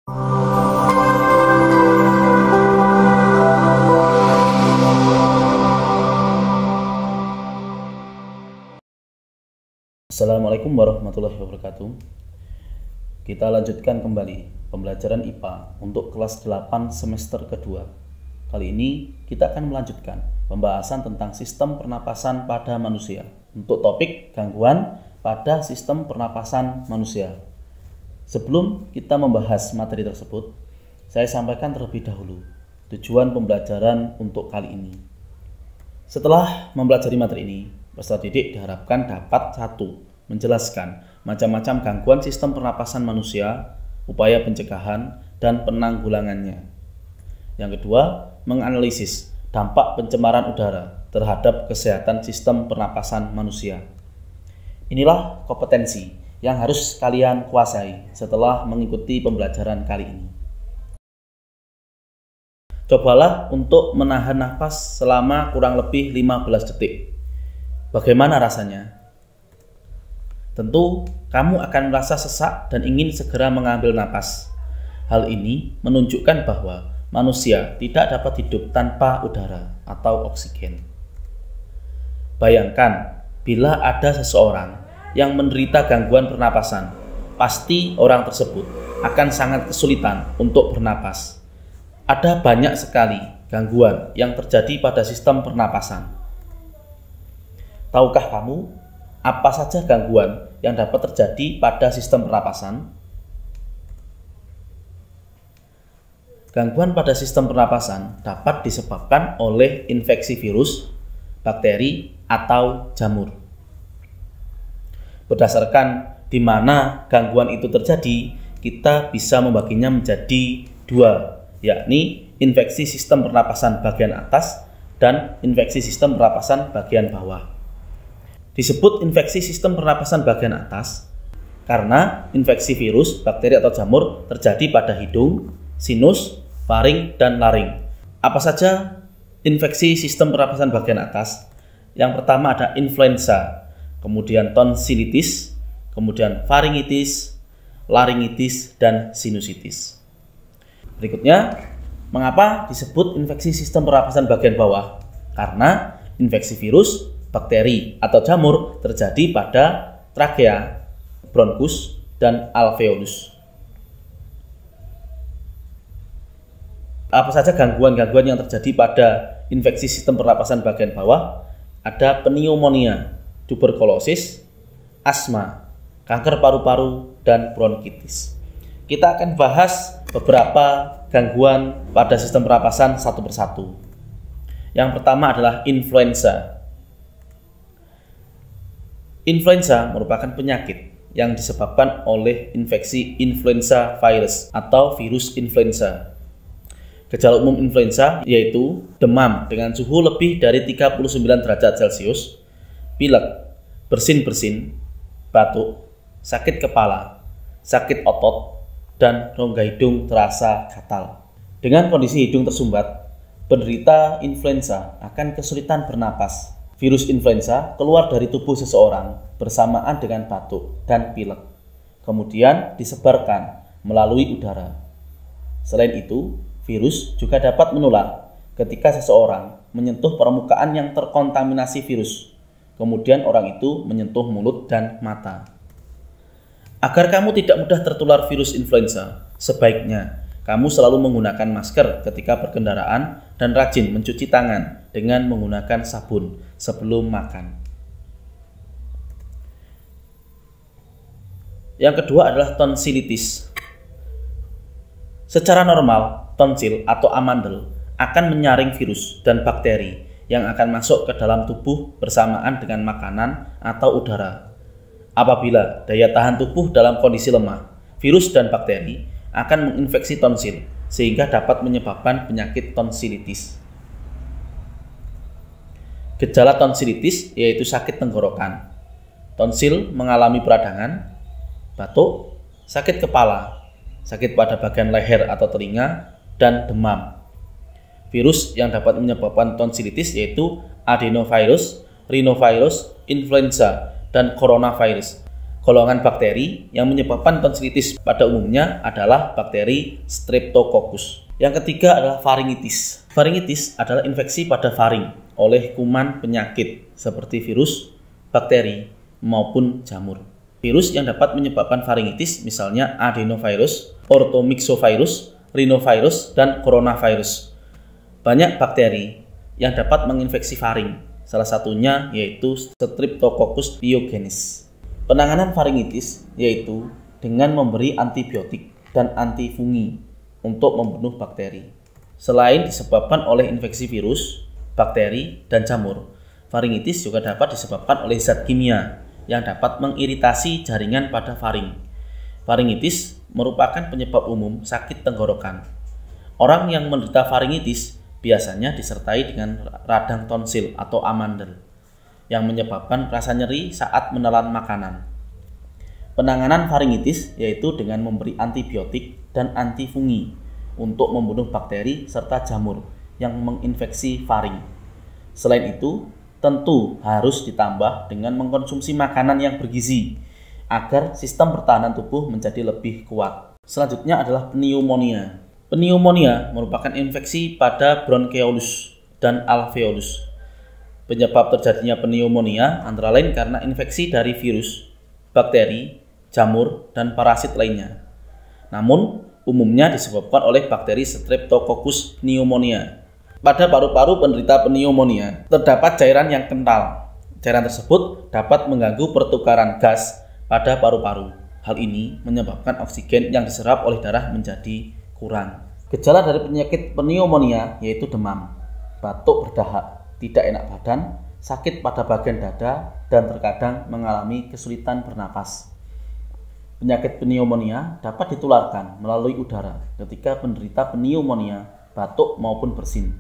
Assalamualaikum warahmatullahi wabarakatuh. Kita lanjutkan kembali pembelajaran IPA untuk kelas 8 semester kedua. Kali ini kita akan melanjutkan pembahasan tentang sistem pernapasan pada manusia untuk topik gangguan pada sistem pernapasan manusia. Sebelum kita membahas materi tersebut, saya sampaikan terlebih dahulu tujuan pembelajaran untuk kali ini. Setelah mempelajari materi ini, peserta didik diharapkan dapat 1. Menjelaskan macam-macam gangguan sistem pernapasan manusia, upaya pencegahan, dan penanggulangannya. Yang kedua, menganalisis dampak pencemaran udara terhadap kesehatan sistem pernapasan manusia. Inilah kompetensi yang harus kalian kuasai setelah mengikuti pembelajaran kali ini. Cobalah untuk menahan nafas selama kurang lebih 15 detik. Bagaimana rasanya? Tentu, kamu akan merasa sesak dan ingin segera mengambil napas. Hal ini menunjukkan bahwa manusia tidak dapat hidup tanpa udara atau oksigen. Bayangkan, bila ada seseorang yang menderita gangguan pernapasan, pasti orang tersebut akan sangat kesulitan untuk bernapas. Ada banyak sekali gangguan yang terjadi pada sistem pernapasan. Tahukah kamu apa saja gangguan yang dapat terjadi pada sistem pernapasan? Gangguan pada sistem pernapasan dapat disebabkan oleh infeksi virus, bakteri, atau jamur. Berdasarkan di mana gangguan itu terjadi, kita bisa membaginya menjadi 2, yakni infeksi sistem pernapasan bagian atas dan infeksi sistem pernapasan bagian bawah. Disebut infeksi sistem pernapasan bagian atas karena infeksi virus, bakteri, atau jamur terjadi pada hidung, sinus, faring, dan laring. Apa saja infeksi sistem pernapasan bagian atas? Yang pertama ada influenza, kemudian tonsilitis, kemudian faringitis, laringitis, dan sinusitis. Berikutnya, mengapa disebut infeksi sistem pernapasan bagian bawah? Karena infeksi virus, bakteri, atau jamur terjadi pada trakea, bronkus, dan alveolus. Apa saja gangguan-gangguan yang terjadi pada infeksi sistem pernapasan bagian bawah? Ada pneumonia, tuberkulosis, asma, kanker paru-paru, dan bronkitis. Kita akan bahas beberapa gangguan pada sistem pernapasan satu persatu. Yang pertama adalah influenza. Influenza merupakan penyakit yang disebabkan oleh infeksi influenza virus atau virus influenza. Gejala umum influenza yaitu demam dengan suhu lebih dari 39 derajat Celcius, pilek, bersin-bersin, batuk, sakit kepala, sakit otot, dan rongga hidung terasa gatal. Dengan kondisi hidung tersumbat, penderita influenza akan kesulitan bernapas. Virus influenza keluar dari tubuh seseorang bersamaan dengan batuk dan pilek, kemudian disebarkan melalui udara. Selain itu, virus juga dapat menular ketika seseorang menyentuh permukaan yang terkontaminasi virus, kemudian orang itu menyentuh mulut dan mata. Agar kamu tidak mudah tertular virus influenza, sebaiknya kamu selalu menggunakan masker ketika berkendaraan dan rajin mencuci tangan dengan menggunakan sabun sebelum makan. Yang kedua adalah tonsilitis. Secara normal, tonsil atau amandel akan menyaring virus dan bakteri yang akan masuk ke dalam tubuh bersamaan dengan makanan atau udara. Apabila daya tahan tubuh dalam kondisi lemah, virus dan bakteri akan menginfeksi tonsil sehingga dapat menyebabkan penyakit tonsilitis. Gejala tonsilitis yaitu sakit tenggorokan. Tonsil mengalami peradangan, batuk, sakit kepala, sakit pada bagian leher atau telinga, dan demam. Virus yang dapat menyebabkan tonsilitis yaitu adenovirus, rhinovirus, influenza, dan coronavirus. Golongan bakteri yang menyebabkan tonsilitis pada umumnya adalah bakteri Streptococcus. Yang ketiga adalah faringitis. Faringitis adalah infeksi pada faring oleh kuman penyakit seperti virus, bakteri, maupun jamur. Virus yang dapat menyebabkan faringitis misalnya adenovirus, orthomyxovirus, rhinovirus, dan coronavirus. Banyak bakteri yang dapat menginfeksi faring, salah satunya yaitu Streptococcus pyogenes. Penanganan faringitis yaitu dengan memberi antibiotik dan antifungi untuk membunuh bakteri. Selain disebabkan oleh infeksi virus, bakteri, dan jamur, faringitis juga dapat disebabkan oleh zat kimia yang dapat mengiritasi jaringan pada faring. Faringitis merupakan penyebab umum sakit tenggorokan. Orang yang menderita faringitis biasanya disertai dengan radang tonsil atau amandel yang menyebabkan rasa nyeri saat menelan makanan. Penanganan faringitis yaitu dengan memberi antibiotik dan antifungi untuk membunuh bakteri serta jamur yang menginfeksi faring. Selain itu, tentu harus ditambah dengan mengkonsumsi makanan yang bergizi agar sistem pertahanan tubuh menjadi lebih kuat. Selanjutnya adalah pneumonia. Pneumonia merupakan infeksi pada bronkeolus dan alveolus. Penyebab terjadinya pneumonia antara lain karena infeksi dari virus, bakteri, jamur, dan parasit lainnya. Namun, umumnya disebabkan oleh bakteri Streptococcus pneumonia. Pada paru-paru penderita pneumonia, terdapat cairan yang kental. Cairan tersebut dapat mengganggu pertukaran gas pada paru-paru. Hal ini menyebabkan oksigen yang diserap oleh darah menjadi kurang. Gejala dari penyakit pneumonia yaitu demam, batuk berdahak, tidak enak badan, sakit pada bagian dada, dan terkadang mengalami kesulitan bernapas. Penyakit pneumonia dapat ditularkan melalui udara ketika penderita pneumonia batuk maupun bersin.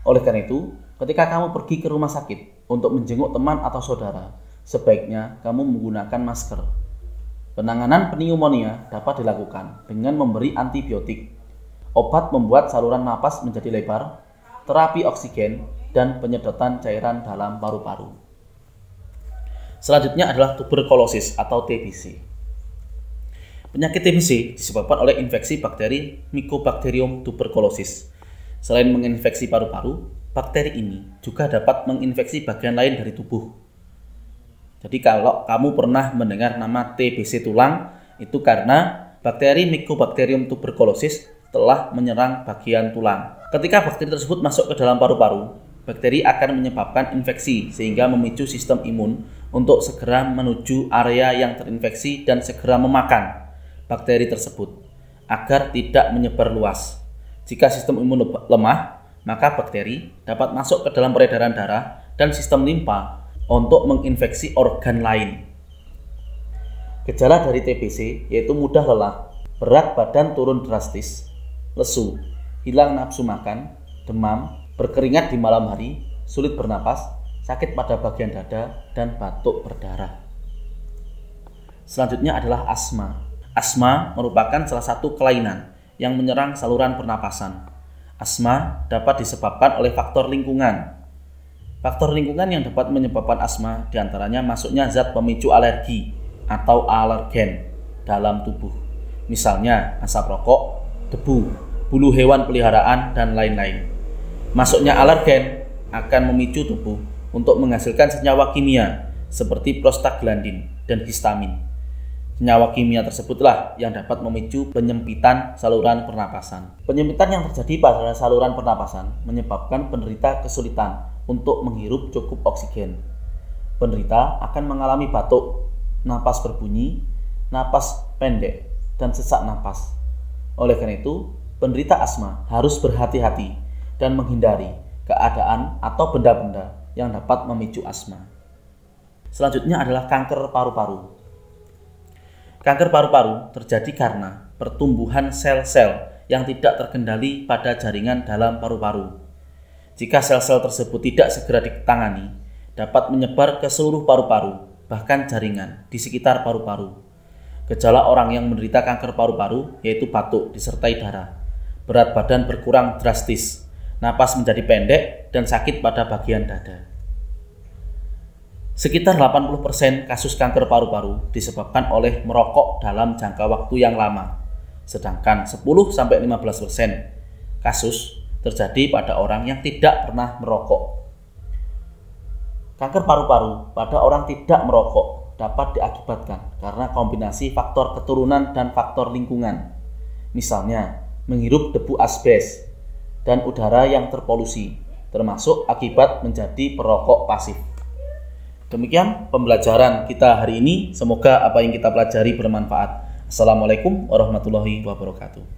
Oleh karena itu, ketika kamu pergi ke rumah sakit untuk menjenguk teman atau saudara, sebaiknya kamu menggunakan masker. Penanganan pneumonia dapat dilakukan dengan memberi antibiotik, obat membuat saluran napas menjadi lebar, terapi oksigen, dan penyedotan cairan dalam paru-paru. Selanjutnya adalah tuberkulosis atau TBC. Penyakit TBC disebabkan oleh infeksi bakteri Mycobacterium tuberculosis. Selain menginfeksi paru-paru, bakteri ini juga dapat menginfeksi bagian lain dari tubuh. Jadi kalau kamu pernah mendengar nama TBC tulang, itu karena bakteri Mycobacterium tuberculosis telah menyerang bagian tulang. Ketika bakteri tersebut masuk ke dalam paru-paru, bakteri akan menyebabkan infeksi sehingga memicu sistem imun untuk segera menuju area yang terinfeksi dan segera memakan bakteri tersebut agar tidak menyebar luas. Jika sistem imun lemah, maka bakteri dapat masuk ke dalam peredaran darah dan sistem limpa untuk menginfeksi organ lain. Gejala dari TBC yaitu mudah lelah, berat badan turun drastis, lesu, hilang nafsu makan, demam, berkeringat di malam hari, sulit bernapas, sakit pada bagian dada, dan batuk berdarah. Selanjutnya adalah asma. Asma merupakan salah satu kelainan yang menyerang saluran pernapasan. Asma dapat disebabkan oleh faktor lingkungan. Faktor lingkungan yang dapat menyebabkan asma diantaranya masuknya zat pemicu alergi atau alergen dalam tubuh. Misalnya asap rokok, debu, bulu hewan peliharaan, dan lain-lain. Masuknya alergen akan memicu tubuh untuk menghasilkan senyawa kimia seperti prostaglandin dan histamin. Senyawa kimia tersebutlah yang dapat memicu penyempitan saluran pernapasan. Penyempitan yang terjadi pada saluran pernapasan menyebabkan penderita kesulitan untuk menghirup cukup oksigen. Penderita akan mengalami batuk, napas berbunyi, napas pendek, dan sesak napas. Oleh karena itu, penderita asma harus berhati-hati dan menghindari keadaan atau benda-benda yang dapat memicu asma. Selanjutnya adalah kanker paru-paru. Kanker paru-paru terjadi karena pertumbuhan sel-sel yang tidak terkendali pada jaringan dalam paru-paru. Jika sel-sel tersebut tidak segera ditangani, dapat menyebar ke seluruh paru-paru, bahkan jaringan di sekitar paru-paru. Gejala orang yang menderita kanker paru-paru yaitu batuk disertai darah, berat badan berkurang drastis, napas menjadi pendek, dan sakit pada bagian dada. Sekitar 80% kasus kanker paru-paru disebabkan oleh merokok dalam jangka waktu yang lama. Sedangkan 10-15% kasus terjadi pada orang yang tidak pernah merokok. Kanker paru-paru pada orang tidak merokok dapat diakibatkan karena kombinasi faktor keturunan dan faktor lingkungan. Misalnya, menghirup debu asbes dan udara yang terpolusi, termasuk akibat menjadi perokok pasif. Demikian pembelajaran kita hari ini. Semoga apa yang kita pelajari bermanfaat. Assalamualaikum warahmatullahi wabarakatuh.